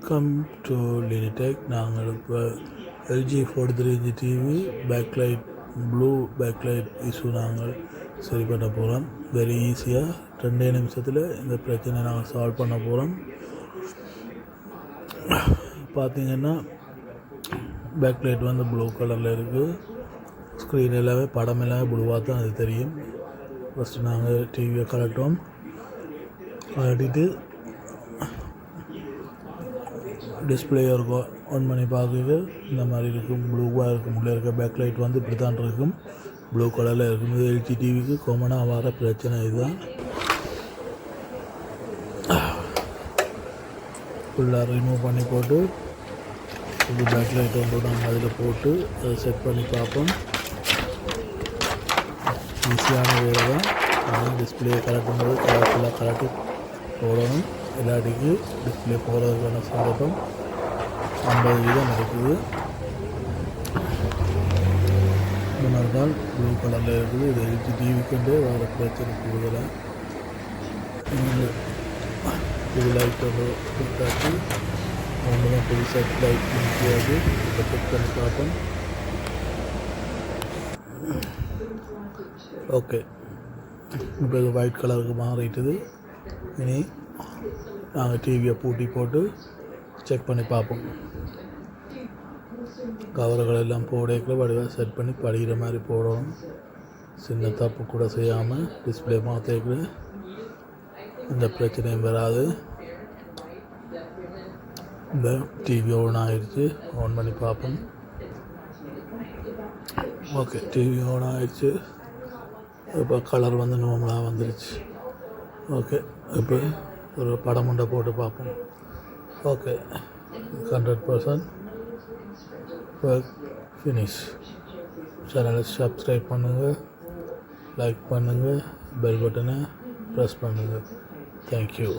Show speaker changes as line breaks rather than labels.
Welcome to லினிடெக். நாங்கள் இப்போ LG 43 TV backlight blue backlight issue நாங்கள் சரி பண்ண போகிறோம். வெரி ஈஸியாக 2 நிமிஷத்தில் இந்த பிரச்சனை நாங்கள் சால்வ் பண்ண போகிறோம். பார்த்திங்கன்னா பேக்லைட் வந்து ப்ளூ கலரில் இருக்குது. ஸ்க்ரீன் எல்லாமே படம் எல்லாமே ப்ளூவாக தான் அது தெரியும். ஃபஸ்ட்டு நாங்கள் டிவியை கலட்டுவோம். கலட்டிட்டு டிஸ்பிளே இருக்கும். ஆன் பண்ணி பார்க்குறது இந்த மாதிரி இருக்கும், ப்ளூவாக இருக்கும். உள்ளே இருக்க பேக்லைட் வந்து இப்படி தான் இருக்கும், ப்ளூ கலரில் இருக்கும். இது எல்ஜி டிவிக்கு காமனாக வர பிரச்சனை இதுதான். ஃபுல்லாக ரிமூவ் பண்ணி போட்டு இது பேக்லைட் வந்து நாங்கள் அதில் போட்டு அதை செட் பண்ணி பார்ப்போம். ஈஸியான வேலை தான். ஆனால் டிஸ்பிளே கலட்டும் போது கலர்ஃபுல்லாக கலட்டி போடணும். இல்லாட்டிக்கு டிஸ்பிளே போகிறதுக்கான சந்தர்ப்பம் 50% இருக்குது. இந்த மாதிரி தான் ப்ளூ கலரில் இருக்குது. இது எல்ஜி டிவிக்குண்டே வேறு பிரச்சனை கூடுதலாக. இது லைட் வந்து கொடுத்தாச்சு. ஒன்று தான் புதுசாக லைட் முடியாது. இப்போ செக் பண்ணி பார்ப்போம். ஓகே, இப்போ இது ஒயிட் கலருக்கு மாறிட்டுது. இனி நாங்கள் டிவியை பூட்டி போட்டு செக் பண்ணி பார்ப்போம். கவர்கள் எல்லாம் போடக்குள்ள வடிவாக செட் பண்ணி படிக்கிற மாதிரி போடணும். சின்ன தப்பு கூட செய்யாமல் டிஸ்பிளே மாற்றக்குள்ள எந்த பிரச்சனையும் வராது. இந்த டிவி ஆன் ஆகிடுச்சு. ஆன் பண்ணி பார்ப்போம். ஓகே, டிவி ஆன் ஆகிடுச்சு. இப்போ கலர் வந்து நார்மலாக வந்துடுச்சு. ஓகே, இப்போ ஒரு படம் உண்டை போட்டு பார்ப்போம். Okay, 100% work finish. சேனலை சப்ஸ்கிரைப் பண்ணுங்கள், லைக் பண்ணுங்கள், பெல் பட்டனை ப்ரெஸ் பண்ணுங்கள். தேங்க்யூ.